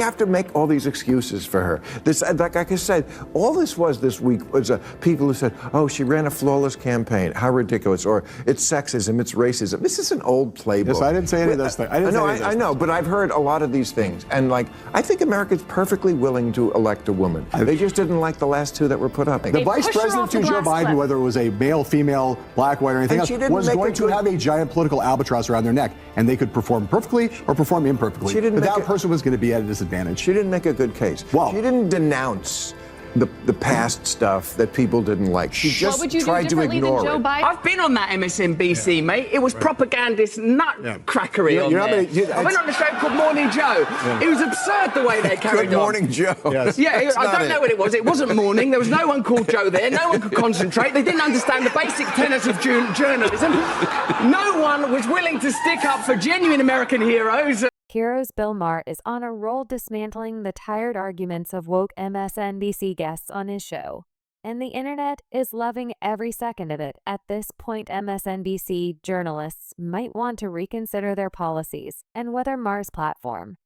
have to make all these excuses for her. This, like I said, all this was this week was people who said, "Oh, she ran a flawless campaign. How ridiculous!" Or it's sexism, it's racism. This is an old playbook. Yes, I didn't say any of those things. I know, but I've heard a lot of these things, and like I think America's perfectly willing to elect a woman. They just didn't like the last two that were put up. The vice president to Joe Biden, whether it was a male, female, black, white, or anything else, was going to have a giant political albatross around their neck, and they could perform perfectly or perform imperfectly. But that person was going to be at a disadvantage. She didn't make a good case. Well, she didn't denounce the past stuff that people didn't like. She just tried to ignore it. I've been on that MSNBC, mate. It was propagandist nutcrackery on there. I went on a show called Morning Joe. It was absurd the way they carried on. Good Morning Joe. Yes. Yeah, I don't know what it was. It wasn't morning. There was no one called Joe there. No one could concentrate. They didn't understand the basic tenets of journalism. No one was willing to stick up for genuine American heroes. Heroes Bill Maher is on a roll dismantling the tired arguments of woke MSNBC guests on his show. And the internet is loving every second of it. At this point, MSNBC journalists might want to reconsider their policies and whether Maher's platform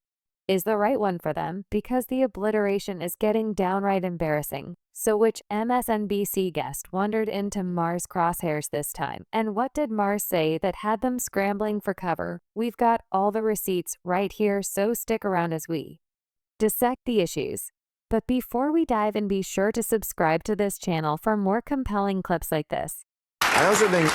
is the right one for them, because the obliteration is getting downright embarrassing. So which MSNBC guest wandered into Maher's crosshairs this time? And what did Maher say that had them scrambling for cover? We've got all the receipts right here, so stick around as we dissect the issues. But before we dive in, be sure to subscribe to this channel for more compelling clips like this. I also think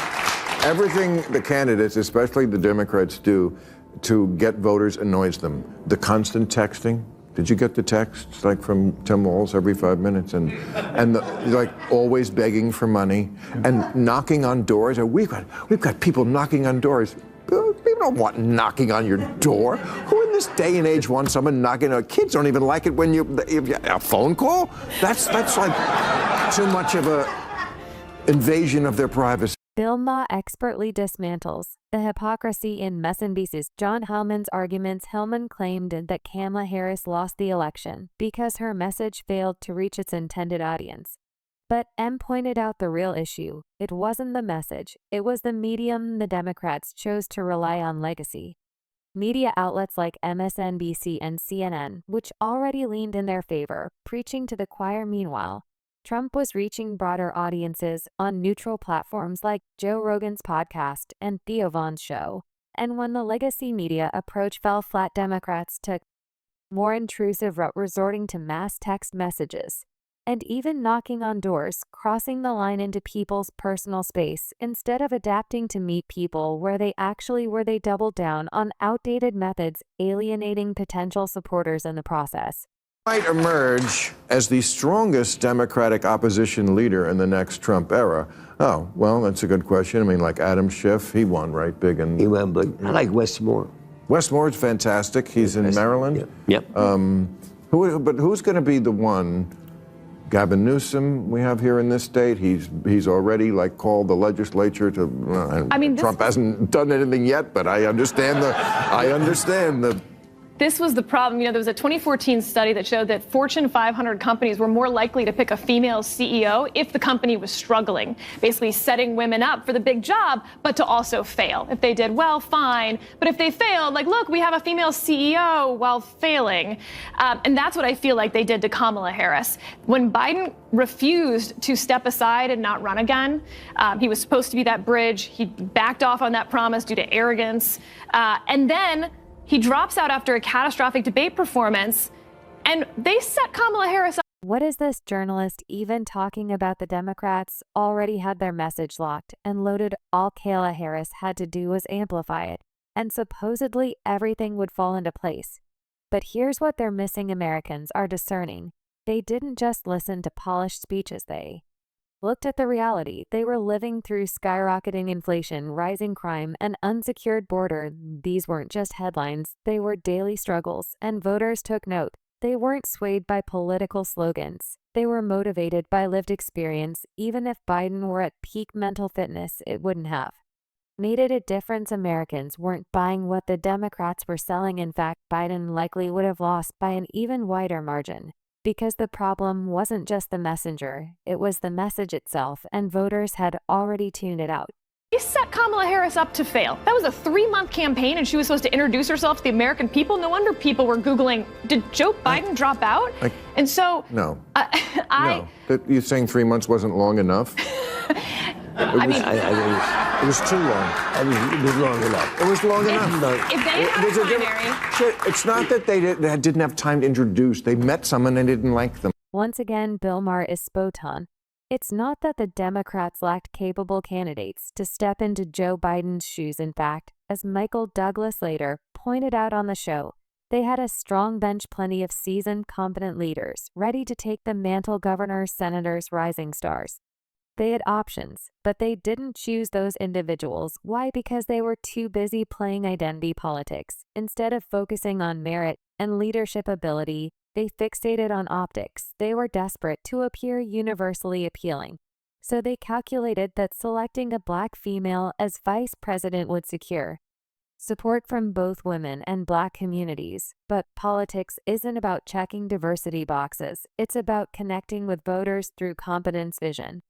everything the candidates, especially the Democrats, do to get voters annoys them. The constant texting. Did you get the texts like from Tim Walz every 5 minutes, and like always begging for money and knocking on doors? We've got people knocking on doors. People don't want knocking on your door. Who in this day and age wants someone knocking on? Kids don't even like it when a phone call. That's like too much of a invasion of their privacy. Bill Maher expertly dismantles the hypocrisy in MSNBC's John Hellman's arguments. Hellman claimed that Kamala Harris lost the election because her message failed to reach its intended audience. But M pointed out the real issue. It wasn't the message. It was the medium the Democrats chose to rely on: legacy. Media outlets like MSNBC and CNN, which already leaned in their favor, preaching to the choir. Meanwhile, Trump was reaching broader audiences on neutral platforms like Joe Rogan's podcast and Theo Von's show. And when the legacy media approach fell flat, Democrats took more intrusive route, resorting to mass text messages and even knocking on doors, crossing the line into people's personal space. Instead of adapting to meet people where they actually were, they doubled down on outdated methods, alienating potential supporters in the process. Might emerge as the strongest Democratic opposition leader in the next Trump era. Oh, well, that's a good question. I mean, like Adam Schiff, he won, right? Big. And he won big. I like Wes Moore. Wes Moore's fantastic. He's in Maryland. Yep. But who's going to be the one? Gavin Newsom, we have here in this state. He's already like called the legislature to. I mean, Trump hasn't done anything yet, but I understand the. This was the problem. You know, there was a 2014 study that showed that Fortune 500 companies were more likely to pick a female CEO if the company was struggling, basically setting women up for the big job, but to also fail. If they did well, fine. But if they failed, like, look, we have a female CEO while failing. And that's what I feel like they did to Kamala Harris. When Biden refused to step aside and not run again, he was supposed to be that bridge. He backed off on that promise due to arrogance. And then he drops out after a catastrophic debate performance, and they set Kamala Harris up. What is this journalist even talking about? The Democrats already had their message locked and loaded. All Kamala Harris had to do was amplify it, and supposedly everything would fall into place. But here's what they're missing: Americans are discerning. They didn't just listen to polished speeches, they looked at the reality. They were living through skyrocketing inflation, rising crime, an unsecured border. These weren't just headlines, they were daily struggles, and voters took note. They weren't swayed by political slogans. They were motivated by lived experience. Even if Biden were at peak mental fitness, it wouldn't have made it a difference. Americans weren't buying what the Democrats were selling. In fact, Biden likely would have lost by an even wider margin. Because the problem wasn't just the messenger, it was the message itself, and voters had already tuned it out. He set Kamala Harris up to fail. That was a 3-month campaign, and she was supposed to introduce herself to the American people. No wonder people were Googling, did Joe Biden drop out? And so... No. No. You're saying 3 months wasn't long enough? It was too long. It was long enough. It was long enough. If they had a primary... It's not that they didn't have time to introduce. They met someone and didn't like them. Once again, Bill Maher is spot on. It's not that the Democrats lacked capable candidates to step into Joe Biden's shoes. In fact, as Michael Douglas later pointed out on the show, they had a strong bench, plenty of seasoned, competent leaders, ready to take the mantle, governors, senators, rising stars. They had options, but they didn't choose those individuals. Why? Because they were too busy playing identity politics. Instead of focusing on merit and leadership ability, they fixated on optics. They were desperate to appear universally appealing. So they calculated that selecting a black female as vice president would secure support from both women and black communities. But politics isn't about checking diversity boxes. It's about connecting with voters through competence, vision,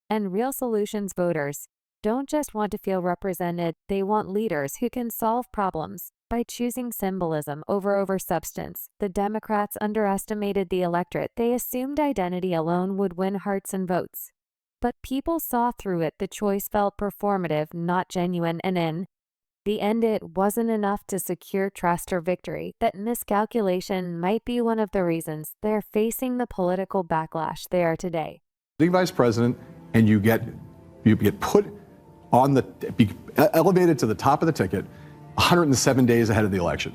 and real solutions. Voters don't just want to feel represented, they want leaders who can solve problems. By choosing symbolism over substance, the Democrats underestimated the electorate. They assumed identity alone would win hearts and votes. But people saw through it. The choice felt performative, not genuine, and in the end, it wasn't enough to secure trust or victory. That miscalculation might be one of the reasons they're facing the political backlash they are today. Being vice president, and you get put on elevated to the top of the ticket 107 days ahead of the election.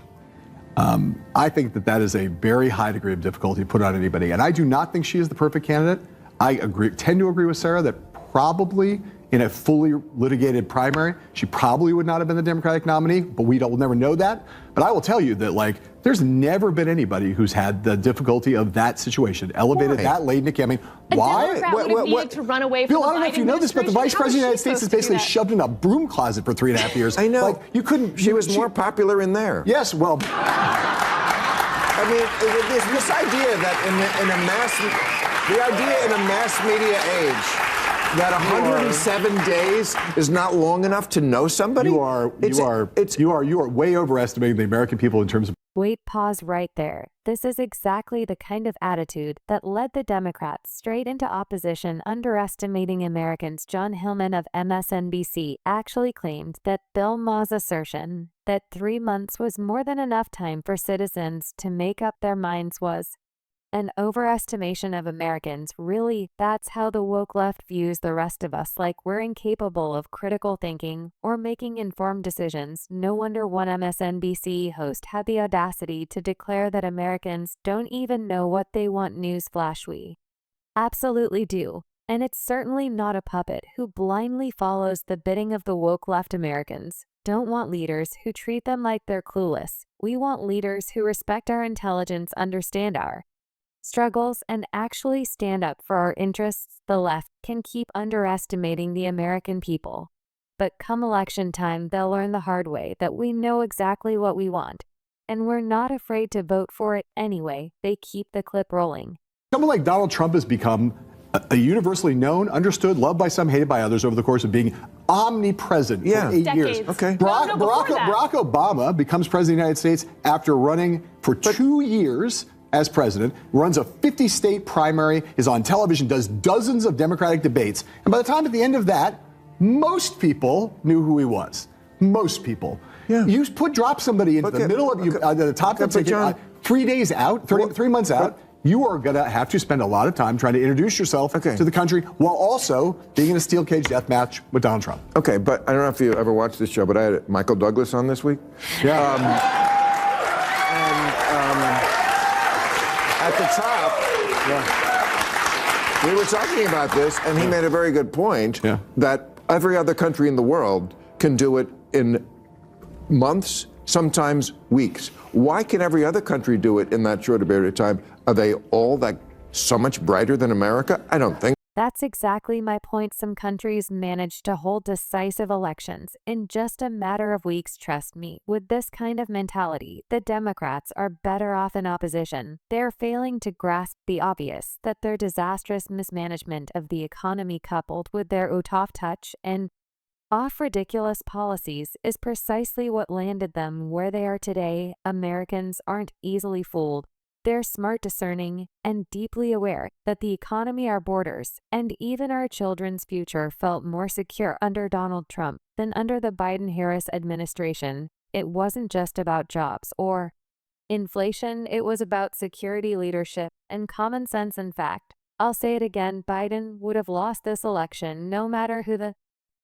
I think that is a very high degree of difficulty put on anybody. And I do not think she is the perfect candidate. I tend to agree with Sarah that probably in a fully litigated primary, she probably would not have been the Democratic nominee, but we'll never know that. But I will tell you that, there's never been anybody who's had the difficulty of that situation, elevated that late in the campaign. Why? A Democrat would have needed to run away from Bill, I don't know if you know this, but the vice president of the United States is basically shoved in a broom closet for 3.5 years. I know. You couldn't. She was more popular in there. Yes, well. I mean, this idea that in a mass media age, that 107 days is not long enough to know somebody? You are way overestimating the American people in terms of... Wait, pause right there. This is exactly the kind of attitude that led the Democrats straight into opposition, underestimating Americans. John Hillman of MSNBC actually claimed that Bill Maher's assertion that 3 months was more than enough time for citizens to make up their minds was an overestimation of Americans. Really, that's how the woke left views the rest of us, like we're incapable of critical thinking or making informed decisions. No wonder one MSNBC host had the audacity to declare that Americans don't even know what they want. Newsflash, we absolutely do. And it's certainly not a puppet who blindly follows the bidding of the woke left. Americans don't want leaders who treat them like they're clueless. We want leaders who respect our intelligence, understand our struggles, and actually stand up for our interests. The left can keep underestimating the American people, but come election time, they'll learn the hard way that we know exactly what we want, and we're not afraid to vote for it anyway. They keep the clip rolling. Someone like Donald Trump has become a universally known, understood, loved by some, hated by others over the course of being omnipresent for 8 years. Okay. Barack Obama becomes president of the United States after running for 2 years as president, runs a 50-state primary, is on television, does dozens of Democratic debates. And by the time at the end of that, most people knew who he was. Most people. Yeah. You drop somebody into the middle of the top of the ticket, 3 days out, 3 months out, you are going to have to spend a lot of time trying to introduce yourself to the country while also being in a steel cage death match with Donald Trump. Okay, but I don't know if you ever watched this show, but I had Michael Douglas on this week. Yeah. At the top, we were talking about this, and he made a very good point that every other country in the world can do it in months, sometimes weeks. Why can every other country do it in that short a period of time? Are they all so much brighter than America? I don't think. That's exactly my point. Some countries manage to hold decisive elections in just a matter of weeks. Trust me, with this kind of mentality, the Democrats are better off in opposition. They're failing to grasp the obvious, that their disastrous mismanagement of the economy coupled with their out of touch and off ridiculous policies is precisely what landed them where they are today. Americans aren't easily fooled. They're smart, discerning, and deeply aware that the economy, our borders, and even our children's future felt more secure under Donald Trump than under the Biden-Harris administration. It wasn't just about jobs or inflation, it was about security, leadership, and common sense. In fact, I'll say it again, Biden would have lost this election no matter who the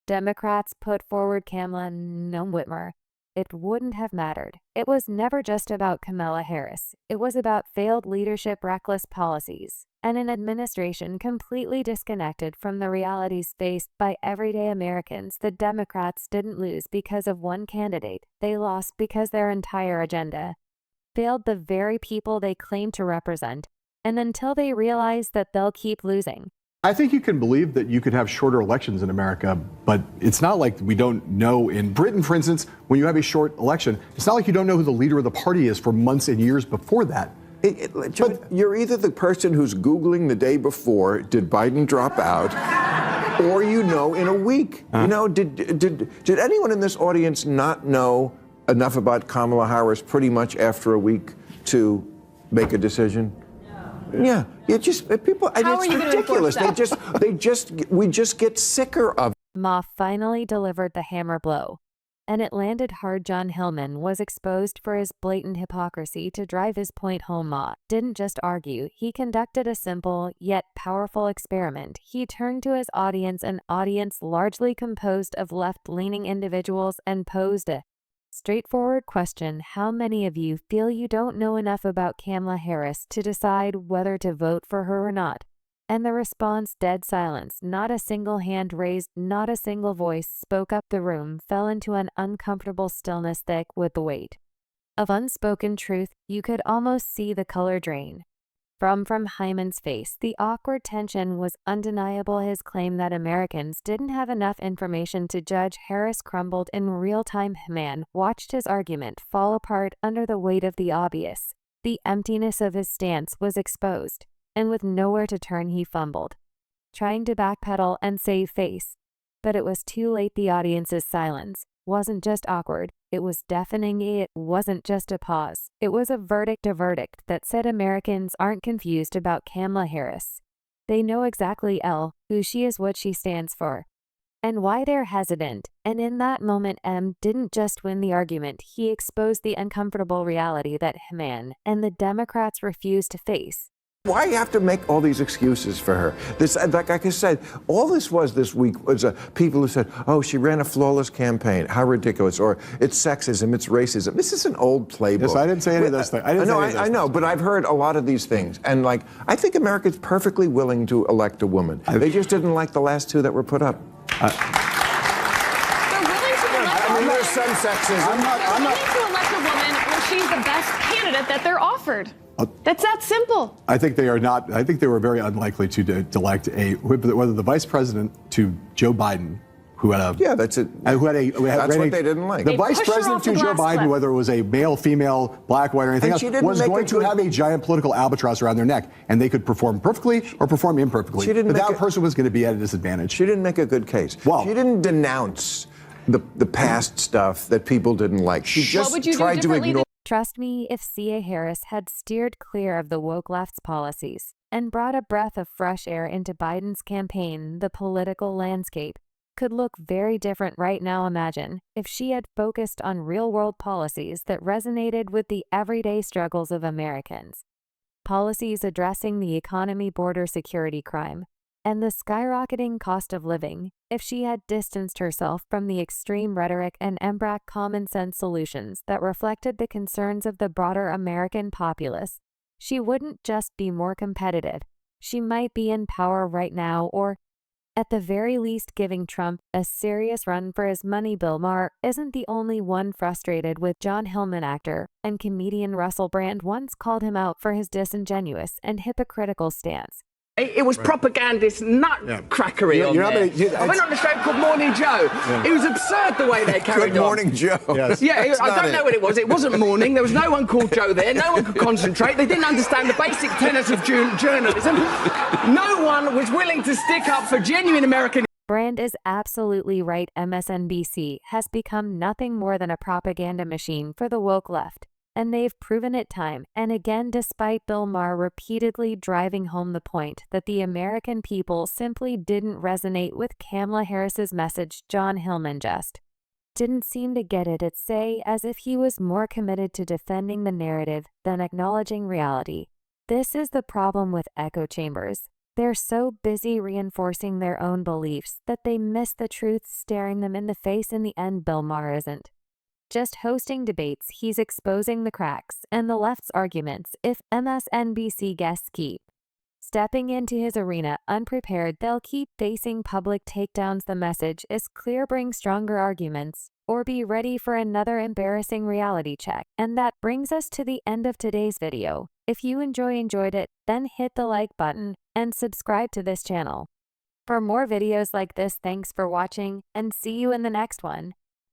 Democrats put forward, Kamala, no Whitmer. It wouldn't have mattered. It was never just about Kamala Harris. It was about failed leadership, reckless policies, and an administration completely disconnected from the realities faced by everyday Americans. The Democrats didn't lose because of one candidate. They lost because their entire agenda failed the very people they claim to represent, and until they realize that they'll keep losing. I think you can believe that you could have shorter elections in America, but it's not like we don't know. In Britain, for instance, when you have a short election, it's not like you don't know who the leader of the party is for months and years before that. But you're either the person who's Googling the day before, did Biden drop out, or you know in a week. You know, did anyone in this audience not know enough about Kamala Harris pretty much after a week to make a decision? Yeah, it just people. And How it's are you ridiculous. We just get sicker of. Ma finally delivered the hammer blow, and it landed hard. John Hillman was exposed for his blatant hypocrisy. To drive his point home, Ma didn't just argue. He conducted a simple yet powerful experiment. He turned to his audience, an audience largely composed of left-leaning individuals, and posed a straightforward question: how many of you feel you don't know enough about Kamala Harris to decide whether to vote for her or not? And the response, dead silence. Not a single hand raised, not a single voice spoke up. The room fell into an uncomfortable stillness thick with the weight of unspoken truth. You could almost see the color drain from Hyman's face. The awkward tension was undeniable. His claim that Americans didn't have enough information to judge Harris crumbled in real time. Hyman watched his argument fall apart under the weight of the obvious. The emptiness of his stance was exposed, and with nowhere to turn, he fumbled, trying to backpedal and save face. But it was too late. The audience's silence wasn't just awkward, it was deafening. It wasn't just a pause. It was a verdict that said Americans aren't confused about Kamala Harris. They know exactly who she is, what she stands for, and why they're hesitant. And in that moment, M didn't just win the argument, he exposed the uncomfortable reality that Hyman and the Democrats refused to face. Why you have to make all these excuses for her? This, like I said, all this was this week was people who said, "Oh, she ran a flawless campaign. How ridiculous!" Or it's sexism, it's racism. This is an old playbook. Yes, I didn't say any of those things. I know, but I've heard a lot of these things, and I think America's perfectly willing to elect a woman. They just didn't like the last two that were put up. They're willing to elect a woman. There's some sexism. I'm not willing to elect a woman when she's the best candidate that they're offered. That's that simple. I think they are not. I think they were very unlikely to elect whether the vice president to Joe Biden, who had that's it. Who had that's what they didn't like. The vice president to Joe Biden, whether it was a male, female, black, white, or anything else, was going to have a giant political albatross around their neck, and they could perform perfectly or perform imperfectly. But that person was going to be at a disadvantage. She didn't make a good case. Well, she didn't denounce the past stuff that people didn't like. She just tried to ignore. Trust me, if C.A. Harris had steered clear of the woke left's policies and brought a breath of fresh air into Biden's campaign, the political landscape could look very different right now. Imagine if she had focused on real-world policies that resonated with the everyday struggles of Americans. Policies addressing the economy, border security, crime, and the skyrocketing cost of living. If she had distanced herself from the extreme rhetoric and embraced common-sense solutions that reflected the concerns of the broader American populace, she wouldn't just be more competitive. She might be in power right now, or at the very least giving Trump a serious run for his money. Bill Maher isn't the only one frustrated with John Hillman. Actor and comedian Russell Brand once called him out for his disingenuous and hypocritical stance. It was propagandist nutcrackery on there. I went on a show called Morning Joe. It was absurd the way they carried on. Good Morning Joe. Yes. Yeah, I don't know what it was. It wasn't morning. There was no one called Joe there. No one could concentrate. They didn't understand the basic tenets of journalism. No one was willing to stick up for genuine American Brand is absolutely right. MSNBC has become nothing more than a propaganda machine for the woke left, and they've proven it time and again, despite Bill Maher repeatedly driving home the point that the American people simply didn't resonate with Kamala Harris's message. John Hillman just didn't seem to get it. It's as if he was more committed to defending the narrative than acknowledging reality. This is the problem with echo chambers. They're so busy reinforcing their own beliefs that they miss the truth staring them in the face. In the end, Bill Maher isn't just hosting debates, he's exposing the cracks and the left's arguments. If MSNBC guests keep stepping into his arena unprepared, they'll keep facing public takedowns. The message is clear: bring stronger arguments or be ready for another embarrassing reality check. And that brings us to the end of today's video. If you enjoyed it, then hit the like button and subscribe to this channel for more videos like this. Thanks for watching and see you in the next one.